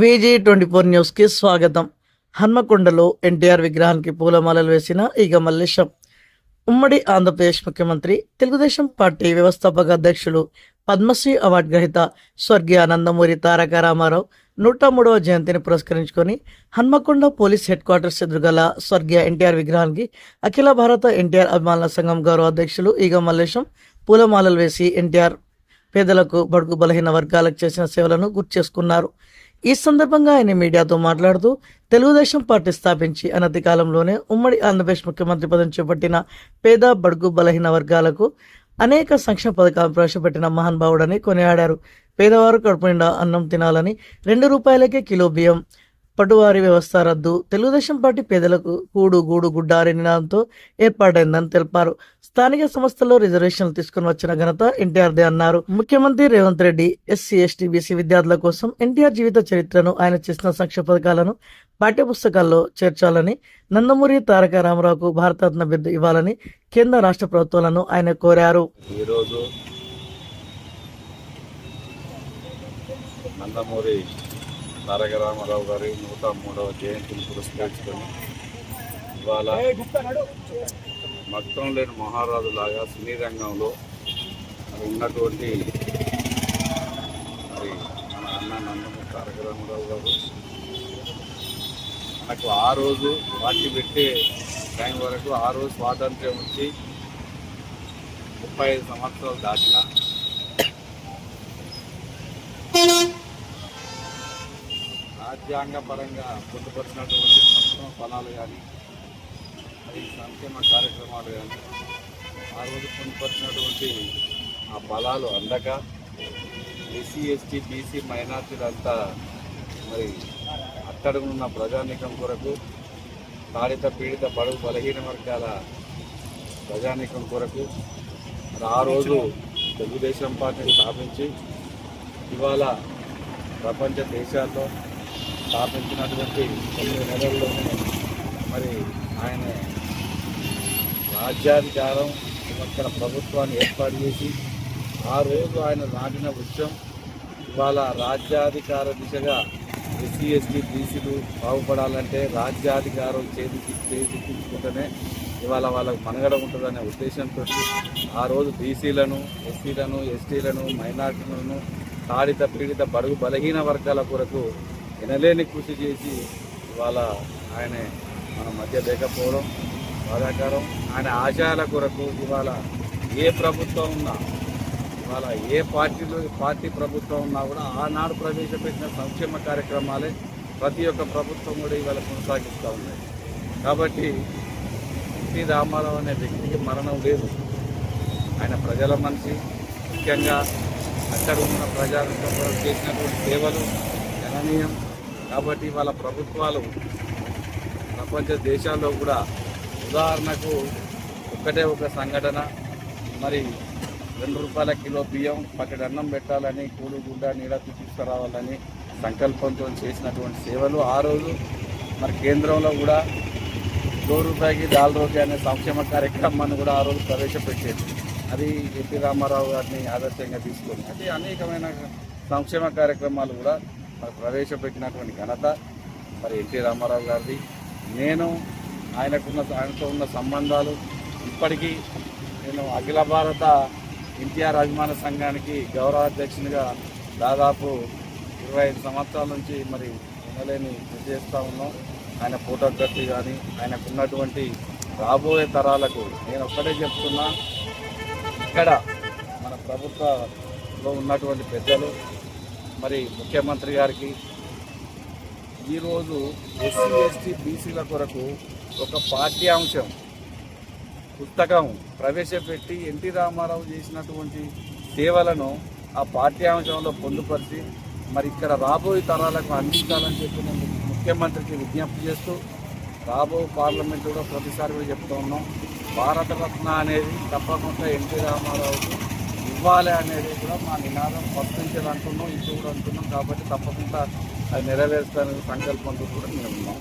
VG24 న్యూస్కి స్వాగతం. హన్మకొండలో ఎన్టీఆర్ విగ్రహానికి పూలమాలలు వేసిన ఈగ మల్లేశం. ఉమ్మడి ఆంధ్రప్రదేశ్ ముఖ్యమంత్రి, తెలుగుదేశం పార్టీ వ్యవస్థాపక అధ్యక్షులు, పద్మశ్రీ అవార్డు గ్రహీత స్వర్గీయ నందమూరి తారక రామారావు 103వ జయంతిని పురస్కరించుకొని హన్మకొండ పోలీస్ హెడ్ క్వార్టర్స్ ఎదురుగల స్వర్గీయ ఎన్టీఆర్ విగ్రహానికి అఖిల భారత ఎన్టీఆర్ అభిమానుల సంఘం గౌరవ అధ్యక్షులు ఈగ మల్లేశం పూలమాలలు వేసి ఎన్టీఆర్ పేదలకు, బడుగు బలహీన వర్గాలకు చేసిన సేవలను గుర్తు చేసుకున్నారు. ఈ సందర్భంగా ఆయన మీడియాతో మాట్లాడుతూ, తెలుగుదేశం పార్టీ స్థాపించి అనతి కాలంలోనే ఉమ్మడి ఆంధ్రప్రదేశ్ ముఖ్యమంత్రి పదం చేపట్టిన పేద, బడుగు బలహీన వర్గాలకు అనేక సంక్షేమ పథకాలు ప్రవేశపెట్టిన మహానుభావుడని కొనియాడారు. పేదవారు కడుపు నిండా అన్నం తినాలని 2 రూపాయలకే కిలో బియ్యం, పటువారి వ్యవస్థ రద్దు, తెలుగుదేశం పార్టీ పేదలకు కూడు గూడు గుడ్డ అనే నినాదంతో ఏర్పాటైందని తెలిపారు. స్థానిక సంస్థల్లో రిజర్వేషన్లు తీసుకుని వచ్చిన ఘనత ఎన్టీఆర్దే అన్నారు. ముఖ్యమంత్రి Revanth Reddy SC, ST, BC విద్యార్థుల కోసం ఎన్టీఆర్ జీవిత చరిత్రను, ఆయన చేసిన సంక్షేమ పథకాలను పాఠ్యపుస్తకాల్లో చేర్చాలని, నందమూరి తారక రామారావుకు భారతరత్న బిరుదు ఇవ్వాలని కేంద్ర రాష్ట్ర ప్రభుత్వాలను ఆయన కోరారు. ఈరోజు నందమూరి తారక రామారావు గారి 103వ జయంతిని పురస్కరించుకొని ఇవాళ మొత్తం లేని మహారాజు లాగా సినీ రంగంలో ఉన్నటువంటి మరి మన అన్న నందమూరి తారక రామారావు గారు మనకు ఆ రోజు పార్టీ పెట్టే టైం వరకు, ఆ రోజు స్వాతంత్ర్యం వచ్చి 35 సంవత్సరాలు దాటిన రాజ్యాంగ పరంగా పొందుపరిచినటువంటి సంక్షేమ ఫలాలు కానీ, మరి సంక్షేమ కార్యక్రమాలు కానీ, ఆ రోజు పొందుపరిచినటువంటి ఆ ఫలాలు అందక ఎస్సీ, ఎస్టీ, బీసీ మైనార్టీలంతా మరి అట్టడుగున్న ప్రజానీకం కొరకు, తాడిత పీడిత బడుగు బలహీన వర్గాల ప్రజానీకం కొరకు మరి ఆ రోజు తెలుగుదేశం పార్టీని స్థాపించి ఇవాళ ప్రపంచ దేశాల్లో స్థాపించినటువంటి 9 నెలల్లోనే మరి ఆయన రాజ్యాధికారం సంవత్సర ప్రభుత్వాన్ని ఏర్పాటు చేసి ఆ రోజు ఆయన నాటిన వృక్షం ఇవాళ రాజ్యాధికార దిశగా ఎస్సీ, ఎస్టీ, బీసీలు బాగుపడాలంటే రాజ్యాధికారం చేజిక్కించుకుంటేనే ఇవాళ వాళ్ళకు మనుగడ ఉంటుందనే ఉద్దేశంతో ఆ రోజు బీసీలను, ఎస్సీలను, ఎస్టీలను, మైనార్టీలను, తాడిత పీడిత బడుగు బలహీన వర్గాల కొరకు వినలేని కృషి చేసి ఇవాళ ఆయన మన మధ్య లేకపోవడం బాధాకరం. ఆయన ఆశయాల కొరకు ఇవాళ ఏ ప్రభుత్వం ఉన్నా, ఇవాళ ఏ పార్టీ ప్రభుత్వం ఉన్నా కూడా ఆనాడు ప్రవేశపెట్టిన సంక్షేమ కార్యక్రమాలే ప్రతి ఒక్క ప్రభుత్వం కూడా ఇవాళ కొనసాగిస్తూ ఉన్నాయి. కాబట్టి ఎన్టీ రామారావు అనే వ్యక్తికి మరణం లేదు. ఆయన ప్రజల మనిషి, ముఖ్యంగా అక్కడ ఉన్న ప్రజలకు చేసినటువంటి సేవలు గణనీయం. కాబట్టి వాళ్ళ ప్రభుత్వాలు ప్రపంచ దేశాల్లో కూడా, ఉదాహరణకు ఒక్కటే ఒక సంఘటన, మరి 2 రూపాయల కిలో బియ్యం, పక్కడి అన్నం పెట్టాలని, కూడు గుడ్డ నీడ తీసుకురావాలని సంకల్పంతో చేసినటువంటి సేవలు ఆ రోజు మరి కేంద్రంలో కూడా 2 రూపాయకి దాల్ రోటీ అనే సంక్షేమ కార్యక్రమాన్ని కూడా ఆ రోజు ప్రవేశపెట్టేది. అది ఎన్టీ రామారావు గారిని ఆదర్శంగా తీసుకొని అది అనేకమైన సంక్షేమ కార్యక్రమాలు కూడా మరి ప్రవేశపెట్టినటువంటి ఘనత మరి ఎన్టీ రామారావు గారిది. నేను ఆయనతో ఉన్న సంబంధాలు ఇప్పటికీ నేను అఖిల భారత ఎన్టీఆర్ అభిమాన సంఘానికి గౌరవ అధ్యక్షునిగా దాదాపు 25 సంవత్సరాల నుంచి మరి వినలేని కృషి చేస్తూ ఉన్నాం. ఆయన ఫోటోగ్రఫీ కానీ, ఆయనకున్నటువంటి రాబోయే తరాలకు నేను ఒక్కటే చెప్తున్నా, ఇక్కడ మన ప్రభుత్వంలో ఉన్నటువంటి పెద్దలు, మరి ముఖ్యమంత్రి గారికి ఈరోజు ఎస్సీ, ఎస్టీ, బీసీల కొరకు ఒక పాఠ్యాంశం పుస్తకం ప్రవేశపెట్టి ఎన్టీ రామారావు చేసినటువంటి సేవలను ఆ పాఠ్యాంశంలో పొందుపరిచి మరి ఇక్కడ రాబోయే తరాలకు అందించాలని చెప్పి నేను ముఖ్యమంత్రికి విజ్ఞప్తి చేస్తూ, రాబో పార్లమెంట్ కూడా ప్రతిసారి కూడా చెప్తూ ఉన్నాం, భారతరత్న అనేది తప్పకుండా ఎన్టీ రామారావుకు ఇవ్వాలి అనేది కూడా మా నినాదం వర్తించాలంటున్నాం, ఇప్పుడు కూడా అంటున్నాం. కాబట్టి తప్పకుండా అది నెరవేర్చాలనే సంకల్పంతో కూడా మేము ఉన్నాం.